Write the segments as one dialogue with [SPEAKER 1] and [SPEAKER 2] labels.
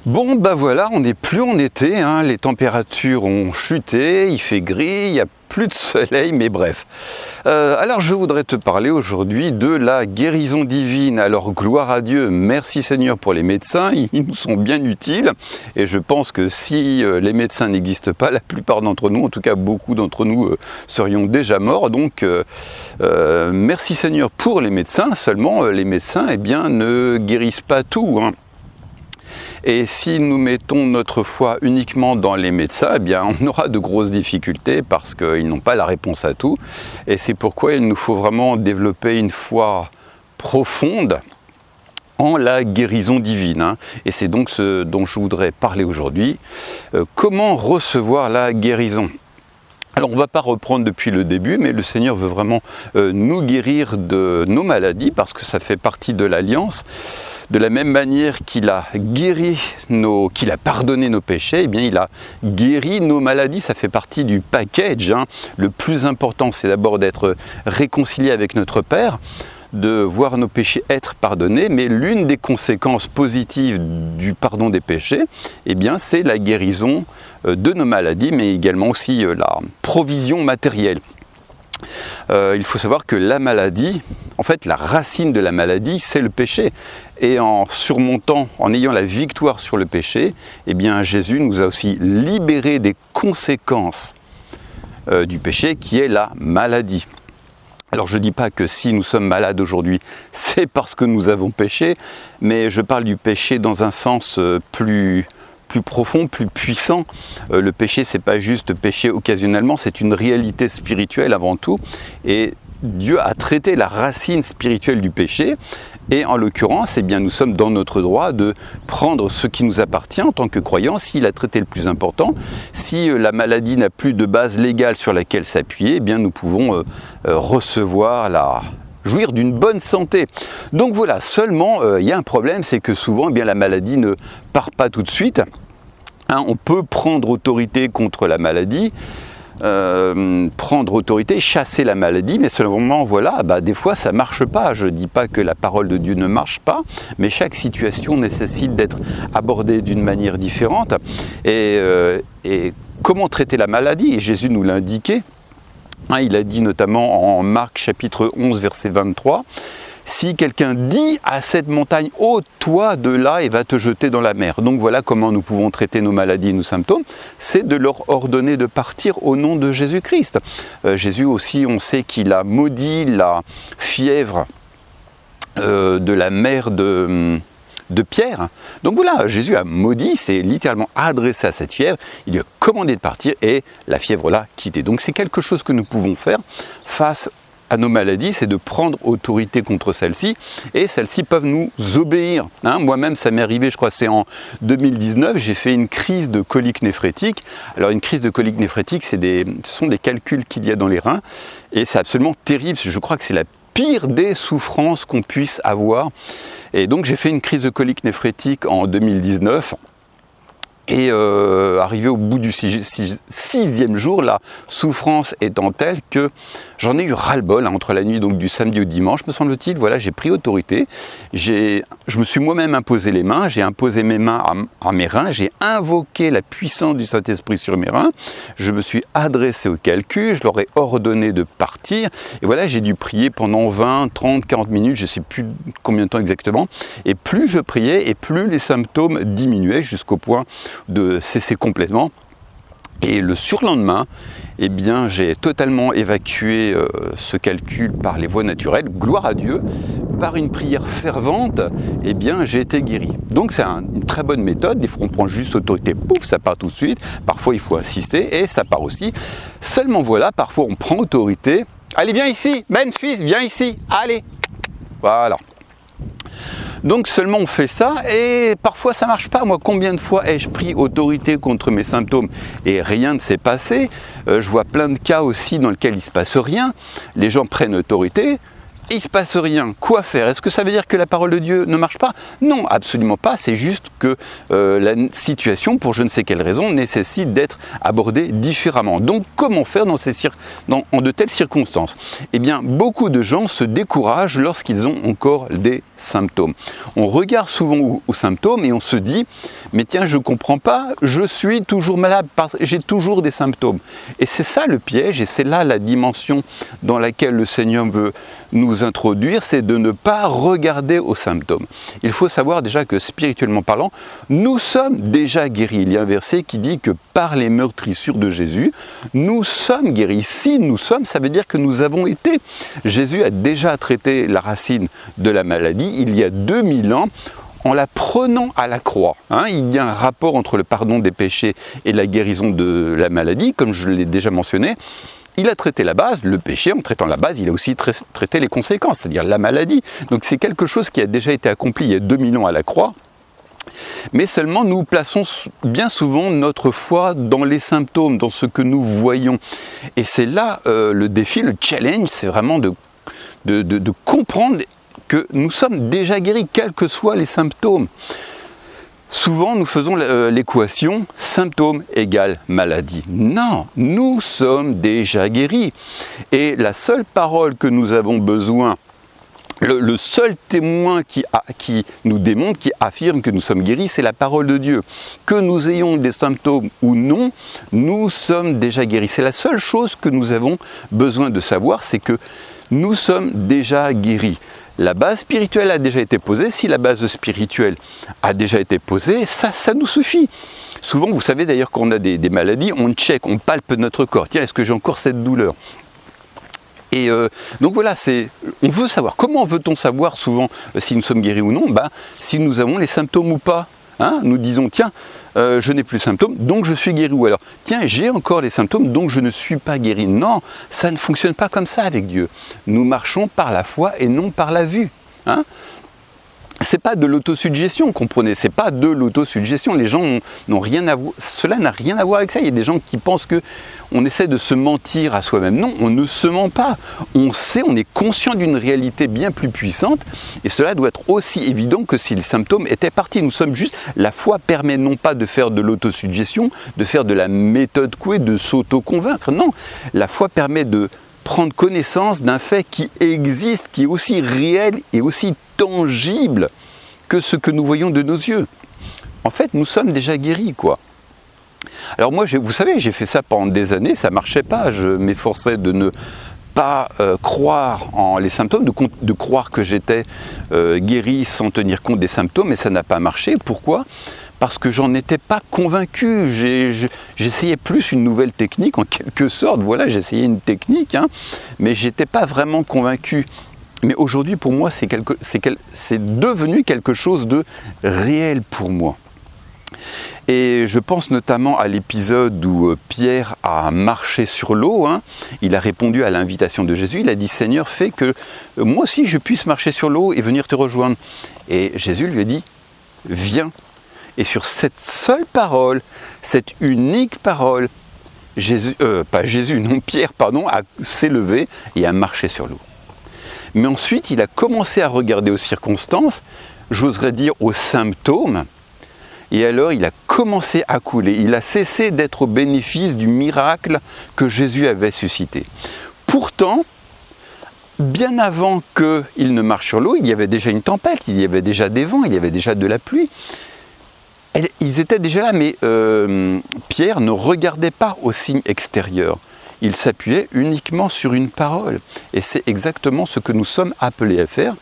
[SPEAKER 1] Bon, bah voilà, on n'est plus en été, hein, les températures ont chuté, il fait gris, il n'y a plus de soleil, mais bref. Alors je voudrais te parler aujourd'hui de la guérison divine. Alors gloire à Dieu, merci Seigneur pour les médecins, ils nous sont bien utiles. Et je pense que si les médecins n'existent pas, la plupart d'entre nous, en tout cas beaucoup d'entre nous, serions déjà morts. Donc merci Seigneur pour les médecins, seulement les médecins ne guérissent pas tout, hein. Et si nous mettons notre foi uniquement dans les médecins, on aura de grosses difficultés parce qu'ils n'ont pas la réponse à tout. Et c'est pourquoi il nous faut vraiment développer une foi profonde en la guérison divine, hein. Et c'est donc ce dont je voudrais parler aujourd'hui. Comment recevoir la guérison ? Alors on ne va pas reprendre depuis le début, mais le Seigneur veut vraiment nous guérir de nos maladies parce que ça fait partie de l'alliance. De la même manière qu'il a qu'il a pardonné nos péchés, il a guéri nos maladies, ça fait partie du package, hein. Le plus important, c'est d'abord d'être réconcilié avec notre Père, de voir nos péchés être pardonnés, mais l'une des conséquences positives du pardon des péchés, c'est la guérison de nos maladies, mais également aussi la provision matérielle. Il faut savoir que la maladie, en fait la racine de la maladie, c'est le péché. Et en surmontant, en ayant la victoire sur le péché, Jésus nous a aussi libérés des conséquences du péché qui est la maladie. Alors je ne dis pas que si nous sommes malades aujourd'hui, c'est parce que nous avons péché, mais je parle du péché dans un sens plus profond, plus puissant. Le péché, c'est pas juste péché occasionnellement, c'est une réalité spirituelle avant tout. Et Dieu a traité la racine spirituelle du péché. Et en l'occurrence, nous sommes dans notre droit de prendre ce qui nous appartient en tant que croyants. S'il a traité le plus important, si la maladie n'a plus de base légale sur laquelle s'appuyer, nous pouvons jouir d'une bonne santé. Donc voilà, seulement il y a un problème, c'est que souvent la maladie ne part pas tout de suite. Hein, on peut prendre autorité contre la maladie, chasser la maladie, mais seulement des fois ça marche pas. Je dis pas que la parole de Dieu ne marche pas, mais chaque situation nécessite d'être abordée d'une manière différente. Et comment traiter la maladie ? Et Jésus nous l'a indiqué. Il a dit notamment en Marc chapitre 11 verset 23, si quelqu'un dit à cette montagne, ôte-toi de là et va te jeter dans la mer. Donc voilà comment nous pouvons traiter nos maladies et nos symptômes, c'est de leur ordonner de partir au nom de Jésus-Christ. Jésus aussi, on sait qu'il a maudit la fièvre de la mère de Pierre. Donc voilà, Jésus a maudit, c'est littéralement adressé à cette fièvre, il lui a commandé de partir et la fièvre l'a quitté. Donc c'est quelque chose que nous pouvons faire face à nos maladies, c'est de prendre autorité contre celles-ci, et celles-ci peuvent nous obéir. Hein, moi-même, ça m'est arrivé, je crois, c'est en 2019, j'ai fait une crise de colique néphrétique. Alors une crise de colique néphrétique, ce sont des calculs qu'il y a dans les reins, et c'est absolument terrible, je crois que c'est la pire des souffrances qu'on puisse avoir. Et donc j'ai fait une crise de colique néphrétique en 2019, et arrivé au bout du sixième jour, la souffrance étant telle que j'en ai eu ras-le-bol, hein, entre la nuit donc, du samedi au dimanche, me semble-t-il. Voilà, j'ai pris autorité, je me suis moi-même imposé les mains, j'ai imposé mes mains à mes reins, j'ai invoqué la puissance du Saint-Esprit sur mes reins, je me suis adressé au calcul, je leur ai ordonné de partir, et voilà, j'ai dû prier pendant 20, 30, 40 minutes, je ne sais plus combien de temps exactement, et plus je priais, et plus les symptômes diminuaient jusqu'au point de cesser complètement. Et le surlendemain, j'ai totalement évacué ce calcul par les voies naturelles, gloire à Dieu, par une prière fervente, j'ai été guéri. Donc c'est une très bonne méthode, des fois on prend juste autorité, pouf, ça part tout de suite, parfois il faut assister et ça part aussi. Seulement parfois on prend autorité, allez viens ici, Memphis, viens ici, allez, voilà. Donc seulement on fait ça et parfois ça marche pas. Moi, combien de fois ai-je pris autorité contre mes symptômes et rien ne s'est passé. Je vois plein de cas aussi dans lesquels il se passe rien. Les gens prennent autorité il ne se passe rien. Quoi faire? Est-ce que ça veut dire que la parole de Dieu ne marche pas? Non, absolument pas. C'est juste que la situation, pour je ne sais quelle raison, nécessite d'être abordée différemment. Donc, comment faire en de telles circonstances? Eh bien, beaucoup de gens se découragent lorsqu'ils ont encore des symptômes. On regarde souvent aux symptômes et on se dit, mais tiens, je ne comprends pas, je suis toujours malade, j'ai toujours des symptômes. Et c'est ça le piège, et c'est là la dimension dans laquelle le Seigneur veut nous introduire, c'est de ne pas regarder aux symptômes. Il faut savoir déjà que spirituellement parlant, nous sommes déjà guéris. Il y a un verset qui dit que par les meurtrissures de Jésus, nous sommes guéris. Si nous sommes, ça veut dire que nous avons été. Jésus a déjà traité la racine de la maladie il y a 2000 ans, en la prenant à la croix. Il y a un rapport entre le pardon des péchés et la guérison de la maladie, comme je l'ai déjà mentionné. Il a traité la base, le péché. En traitant la base, il a aussi traité les conséquences, c'est-à-dire la maladie. Donc c'est quelque chose qui a déjà été accompli il y a 2000 ans à la croix. Mais seulement nous plaçons bien souvent notre foi dans les symptômes, dans ce que nous voyons. Et c'est là le défi, le challenge, c'est vraiment de comprendre que nous sommes déjà guéris, quels que soient les symptômes. Souvent, nous faisons l'équation symptômes égale maladie. Non, nous sommes déjà guéris. Et la seule parole que nous avons besoin, le seul témoin qui nous démontre, qui affirme que nous sommes guéris, c'est la parole de Dieu. Que nous ayons des symptômes ou non, nous sommes déjà guéris. C'est la seule chose que nous avons besoin de savoir, c'est que nous sommes déjà guéris. La base spirituelle a déjà été posée. Si la base spirituelle a déjà été posée, ça nous suffit. Souvent, vous savez d'ailleurs qu'on a des maladies, on check, on palpe notre corps. Tiens, est-ce que j'ai encore cette douleur? Et donc voilà, on veut savoir. Comment veut-on savoir souvent si nous sommes guéris ou non? Si nous avons les symptômes ou pas. Nous disons, tiens, je n'ai plus de symptômes, donc je suis guéri. Ou alors, tiens, j'ai encore les symptômes, donc je ne suis pas guéri. Non, ça ne fonctionne pas comme ça avec Dieu. Nous marchons par la foi et non par la vue. C'est pas de l'autosuggestion, comprenez, c'est pas de l'autosuggestion. Les gens n'ont rien à voir, cela n'a rien à voir avec ça. Il y a des gens qui pensent que on essaie de se mentir à soi-même. Non, on ne se ment pas. On sait, on est conscient d'une réalité bien plus puissante, et cela doit être aussi évident que si le symptôme était parti. Nous sommes juste, la foi permet non pas de faire de l'autosuggestion, de faire de la méthode Coué, de s'auto-convaincre. Non, la foi permet de prendre connaissance d'un fait qui existe, qui est aussi réel et aussi tangible que ce que nous voyons de nos yeux. En fait, nous sommes déjà guéris, quoi. Alors moi, vous savez, j'ai fait ça pendant des années, ça ne marchait pas. Je m'efforçais de ne pas croire en les symptômes, de croire que j'étais guéri sans tenir compte des symptômes, et ça n'a pas marché. Pourquoi ? Parce que j'en étais pas convaincu. J'essayais plus une nouvelle technique, en quelque sorte. Voilà, j'essayais une technique, mais j'étais pas vraiment convaincu. Mais aujourd'hui, pour moi, c'est devenu quelque chose de réel pour moi. Et je pense notamment à l'épisode où Pierre a marché sur l'eau. Il a répondu à l'invitation de Jésus. Il a dit, Seigneur, fais que moi aussi je puisse marcher sur l'eau et venir te rejoindre. Et Jésus lui a dit, viens. Et sur cette seule parole, cette unique parole, Pierre s'est levé et a marché sur l'eau. Mais ensuite, il a commencé à regarder aux circonstances, j'oserais dire aux symptômes, et alors il a commencé à couler. Il a cessé d'être au bénéfice du miracle que Jésus avait suscité. Pourtant, bien avant qu'il ne marche sur l'eau, il y avait déjà une tempête, il y avait déjà des vents, il y avait déjà de la pluie. Ils étaient déjà là, mais Pierre ne regardait pas aux signes extérieurs. Il s'appuyait uniquement sur une parole. Et c'est exactement ce que nous sommes appelés à faire,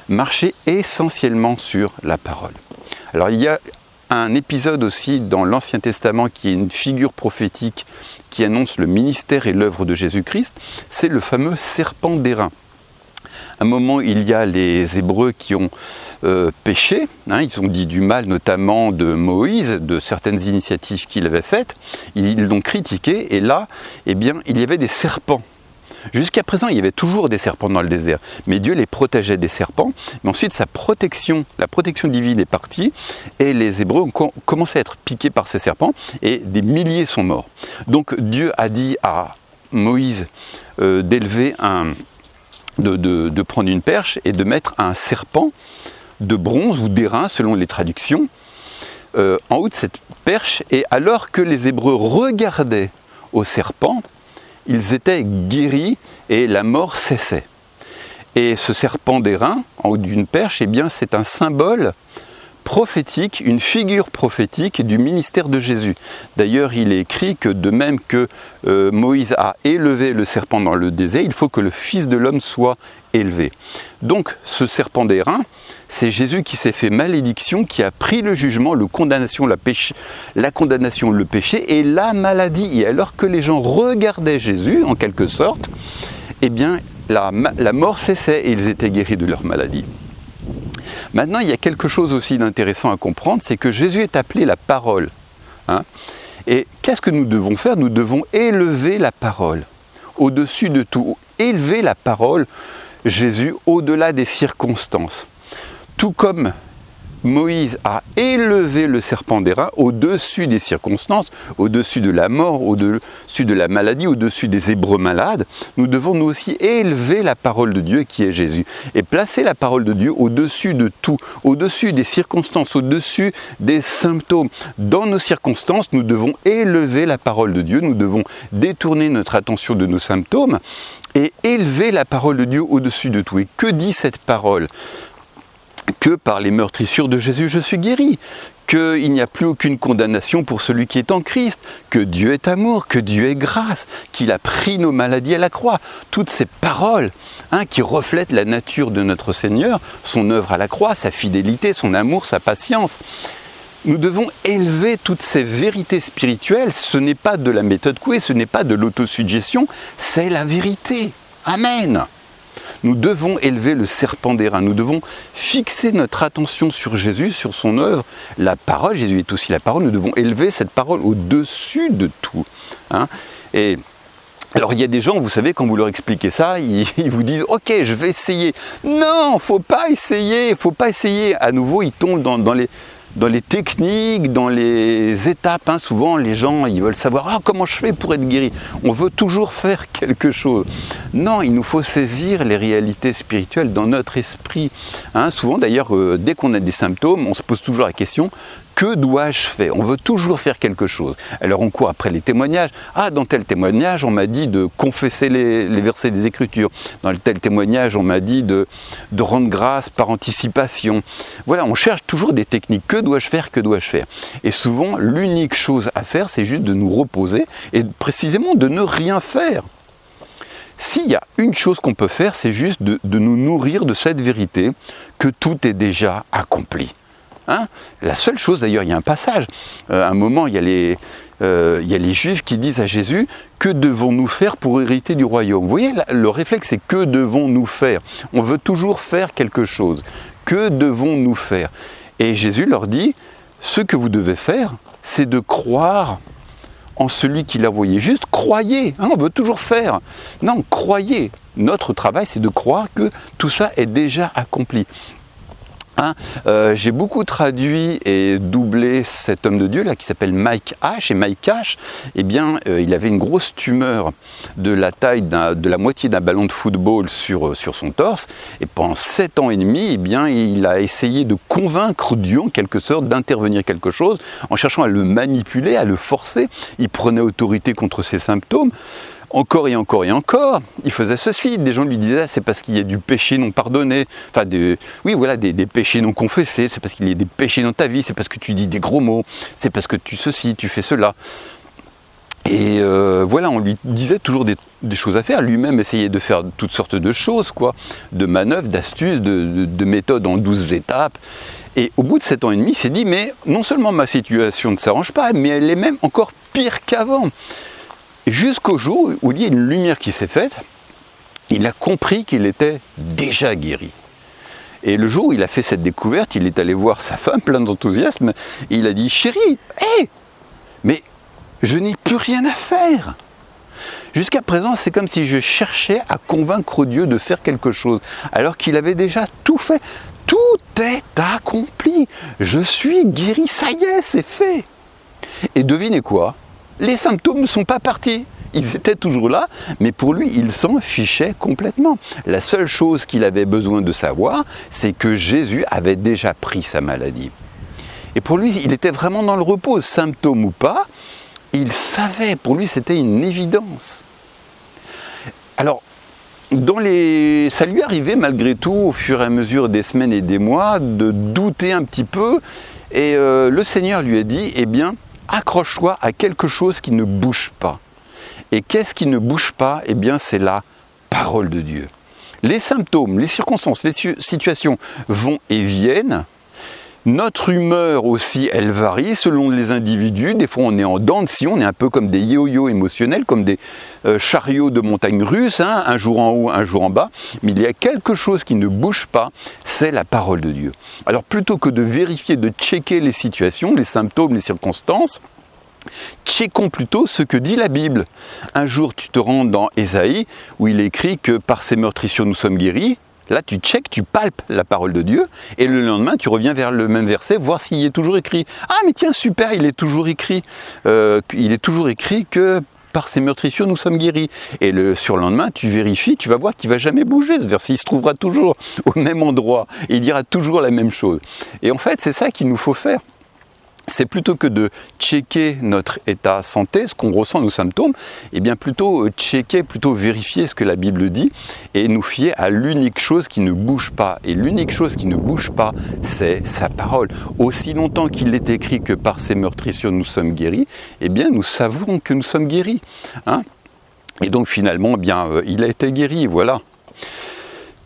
[SPEAKER 1] marcher essentiellement sur la parole. Alors il y a un épisode aussi dans l'Ancien Testament qui est une figure prophétique qui annonce le ministère et l'œuvre de Jésus-Christ, c'est le fameux serpent d'airain. À un moment, il y a les Hébreux qui ont péché, ils ont dit du mal notamment de Moïse, de certaines initiatives qu'il avait faites, ils l'ont critiqué, et là, il y avait des serpents. Jusqu'à présent, il y avait toujours des serpents dans le désert, mais Dieu les protégeait des serpents, mais ensuite la protection divine est partie, et les Hébreux ont commencé à être piqués par ces serpents, et des milliers sont morts. Donc Dieu a dit à Moïse d'élever de prendre une perche et de mettre un serpent de bronze ou d'airain, selon les traductions, en haut de cette perche. Et alors que les Hébreux regardaient au serpent, ils étaient guéris et la mort cessait. Et ce serpent d'airain, en haut d'une perche, eh bien, c'est un symbole prophétique, une figure prophétique du ministère de Jésus. D'ailleurs, il est écrit que de même que Moïse a élevé le serpent dans le désert, il faut que le Fils de l'homme soit élevé. Donc, ce serpent d'airain, c'est Jésus qui s'est fait malédiction, qui a pris le jugement, la condamnation, le péché et la maladie. Et alors que les gens regardaient Jésus, en quelque sorte, eh bien, la mort cessait et ils étaient guéris de leur maladie. Maintenant, il y a quelque chose aussi d'intéressant à comprendre, c'est que Jésus est appelé la parole. Et qu'est-ce que nous devons faire? Nous devons élever la parole au-dessus de tout. Élever la parole, Jésus, au-delà des circonstances. Tout comme Moïse a élevé le serpent d'airain au-dessus des circonstances, au-dessus de la mort, au-dessus de la maladie, au-dessus des Hébreux malades, nous devons nous aussi élever la parole de Dieu qui est Jésus. Et placer la parole de Dieu au-dessus de tout, au-dessus des circonstances, au-dessus des symptômes. Dans nos circonstances, nous devons élever la parole de Dieu, nous devons détourner notre attention de nos symptômes et élever la parole de Dieu au-dessus de tout. Et que dit cette parole ? Que par les meurtrissures de Jésus, je suis guéri, qu'il n'y a plus aucune condamnation pour celui qui est en Christ, que Dieu est amour, que Dieu est grâce, qu'il a pris nos maladies à la croix. Toutes ces paroles qui reflètent la nature de notre Seigneur, son œuvre à la croix, sa fidélité, son amour, sa patience. Nous devons élever toutes ces vérités spirituelles. Ce n'est pas de la méthode Coué, ce n'est pas de l'autosuggestion, c'est la vérité. Amen. Nous devons élever le serpent d'airain, nous devons fixer notre attention sur Jésus, sur son œuvre, la parole, Jésus est aussi la parole, nous devons élever cette parole au-dessus de tout. Et alors il y a des gens, vous savez, quand vous leur expliquez ça, ils vous disent « Ok, je vais essayer ». Non, il ne faut pas essayer, À nouveau, ils tombent dans les techniques, dans les étapes. Souvent, les gens, ils veulent savoir comment je fais pour être guéri. On veut toujours faire quelque chose. Non, il nous faut saisir les réalités spirituelles dans notre esprit. Souvent, d'ailleurs, dès qu'on a des symptômes, on se pose toujours la question, que dois-je faire? On veut toujours faire quelque chose. Alors on court après les témoignages. Dans tel témoignage, on m'a dit de confesser les versets des Écritures. Dans tel témoignage, on m'a dit de rendre grâce par anticipation. Voilà, on cherche toujours des techniques. Que dois-je faire? Et souvent, l'unique chose à faire, c'est juste de nous reposer et précisément de ne rien faire. S'il y a une chose qu'on peut faire, c'est juste de nous nourrir de cette vérité que tout est déjà accompli. La seule chose, d'ailleurs, il y a un passage, à un moment, il y a les Juifs qui disent à Jésus, que devons-nous faire pour hériter du royaume? Vous voyez, le réflexe, c'est que devons-nous faire? On veut toujours faire quelque chose. Que devons-nous faire? Et Jésus leur dit, ce que vous devez faire, c'est de croire en celui qui l'a envoyé. Juste croyez, on veut toujours faire. Non, croyez. Notre travail, c'est de croire que tout ça est déjà accompli. J'ai beaucoup traduit et doublé cet homme de Dieu là qui s'appelle Mike H. Et Mike H, il avait une grosse tumeur de la taille de la moitié d'un ballon de football sur son torse. Et pendant 7 ans et demi, il a essayé de convaincre Dieu en quelque sorte d'intervenir quelque chose en cherchant à le manipuler, à le forcer. Il prenait autorité contre ses symptômes. Encore et encore et encore, il faisait ceci. Des gens lui disaient, c'est parce qu'il y a du péché non pardonné, des péchés non confessés, c'est parce qu'il y a des péchés dans ta vie, c'est parce que tu dis des gros mots, c'est parce que tu fais cela. Et on lui disait toujours des choses à faire. Lui-même essayait de faire toutes sortes de choses, de manœuvres, d'astuces, de méthodes en 12 étapes. Et au bout de 7 ans et demi, il s'est dit, mais non seulement ma situation ne s'arrange pas, mais elle est même encore pire qu'avant. Jusqu'au jour où il y a une lumière qui s'est faite, il a compris qu'il était déjà guéri. Et le jour où il a fait cette découverte, il est allé voir sa femme plein d'enthousiasme, et il a dit « Chérie, mais je n'ai plus rien à faire !» Jusqu'à présent, c'est comme si je cherchais à convaincre Dieu de faire quelque chose, alors qu'il avait déjà tout fait. Tout est accompli. Je suis guéri, ça y est, c'est fait. Et devinez quoi ? Les symptômes ne sont pas partis. Ils étaient toujours là, mais pour lui, il s'en fichait complètement. La seule chose qu'il avait besoin de savoir, c'est que Jésus avait déjà pris sa maladie. Et pour lui, il était vraiment dans le repos, symptôme ou pas, il savait, pour lui c'était une évidence. Alors, ça lui arrivait malgré tout, au fur et à mesure des semaines et des mois, de douter un petit peu, et le Seigneur lui a dit, eh bien, accroche-toi à quelque chose qui ne bouge pas. Et qu'est-ce qui ne bouge pas? Eh bien, c'est la parole de Dieu. Les symptômes, les circonstances, les situations vont et viennent. Notre humeur aussi, elle varie selon les individus. Des fois, on est en dents de scie, on est un peu comme des yo-yo émotionnels, comme des chariots de montagne russes, hein, un jour en haut, un jour en bas. Mais il y a quelque chose qui ne bouge pas, c'est la parole de Dieu. Alors, plutôt que de vérifier, de checker les situations, les symptômes, les circonstances, checkons plutôt ce que dit la Bible. Un jour, tu te rends dans Ésaïe, où il est écrit que par ses meurtrissures nous sommes guéris. Là, tu checkes, tu palpes la parole de Dieu, et le lendemain, tu reviens vers le même verset, voir s'il y est toujours écrit. Ah, mais tiens, super, il est toujours écrit. Il est toujours écrit que par ses meurtrissures, nous sommes guéris. Et le surlendemain, tu vérifies, tu vas voir qu'il ne va jamais bouger. Ce verset, il se trouvera toujours au même endroit. Et il dira toujours la même chose. Et en fait, c'est ça qu'il nous faut faire. C'est plutôt que de checker notre état santé, ce qu'on ressent, nos symptômes, et bien plutôt checker, plutôt vérifier ce que la Bible dit et nous fier à l'unique chose qui ne bouge pas. Et l'unique chose qui ne bouge pas, c'est sa parole. Aussi longtemps qu'il est écrit que par ses meurtrissures nous sommes guéris, eh bien nous savons que nous sommes guéris. Hein, et donc finalement, eh bien, il a été guéri, voilà.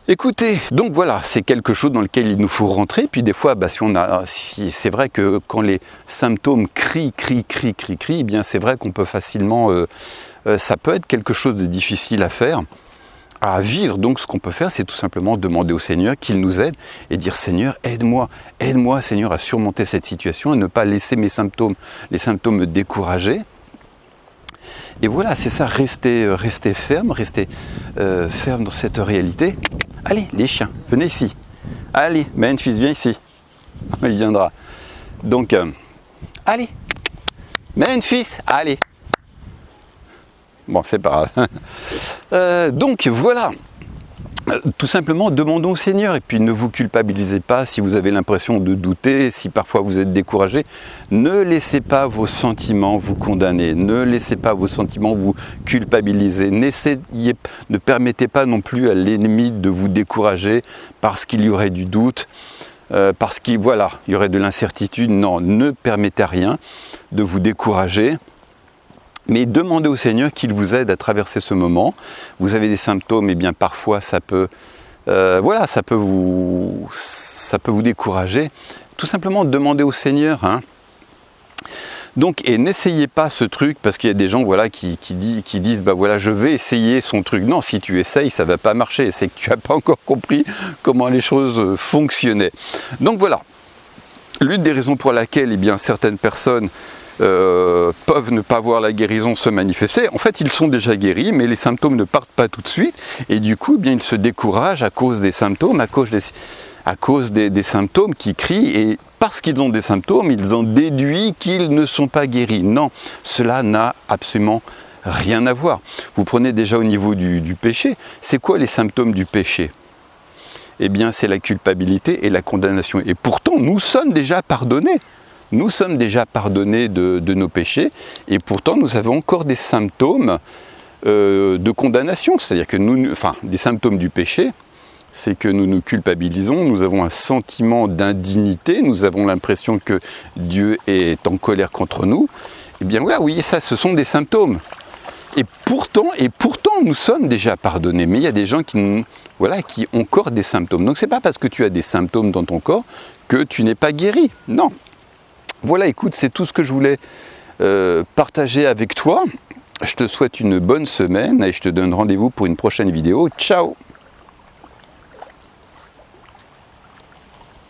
[SPEAKER 1] Écoutez, donc voilà, c'est quelque chose dans lequel il nous faut rentrer. Puis des fois, c'est vrai que quand les symptômes crient, eh bien c'est vrai qu'on peut facilement, ça peut être quelque chose de difficile à faire, à vivre. Donc ce qu'on peut faire, c'est tout simplement demander au Seigneur qu'il nous aide et dire Seigneur, aide-moi Seigneur à surmonter cette situation et ne pas laisser les symptômes me décourager. Et voilà, c'est ça, rester ferme, ferme dans cette réalité. Allez, les chiens, venez ici. Allez, Memphis, viens ici. Il viendra. Donc, allez. Memphis, allez. Bon, c'est pas grave. Donc, voilà. Tout simplement, demandons au Seigneur et puis ne vous culpabilisez pas si vous avez l'impression de douter, si parfois vous êtes découragé. Ne laissez pas vos sentiments vous condamner, ne laissez pas vos sentiments vous culpabiliser. Ne permettez pas non plus à l'ennemi de vous décourager parce qu'il y aurait du doute, parce qu'il y aurait de l'incertitude. Non, ne permettez à rien de vous décourager. Mais demandez au Seigneur qu'il vous aide à traverser ce moment. Vous avez des symptômes, et bien parfois ça peut vous décourager. Tout simplement demandez au Seigneur. Hein. Donc, et n'essayez pas ce truc, parce qu'il y a des gens qui disent je vais essayer son truc. Non, si tu essayes, ça ne va pas marcher. C'est que tu n'as pas encore compris comment les choses fonctionnaient. Donc voilà, l'une des raisons pour laquelle certaines personnes peuvent ne pas voir la guérison se manifester. En fait, ils sont déjà guéris, mais les symptômes ne partent pas tout de suite. Et du coup, ils se découragent à cause des symptômes, à cause des symptômes qui crient. Et parce qu'ils ont des symptômes, ils ont déduit qu'ils ne sont pas guéris. Non, cela n'a absolument rien à voir. Vous prenez déjà au niveau du péché. C'est quoi les symptômes du péché ? Eh bien, c'est la culpabilité et la condamnation. Et pourtant, nous sommes déjà pardonnés. Nous sommes déjà pardonnés de nos péchés et pourtant nous avons encore des symptômes de condamnation. C'est-à-dire que des symptômes du péché, c'est que nous nous culpabilisons, nous avons un sentiment d'indignité, nous avons l'impression que Dieu est en colère contre nous. Eh bien voilà, vous voyez ça, ce sont des symptômes. Et pourtant, nous sommes déjà pardonnés. Mais il y a des gens qui ont encore des symptômes. Donc c'est pas parce que tu as des symptômes dans ton corps que tu n'es pas guéri. Non. Voilà, écoute, c'est tout ce que je voulais partager avec toi. Je te souhaite une bonne semaine et je te donne rendez-vous pour une prochaine vidéo. Ciao!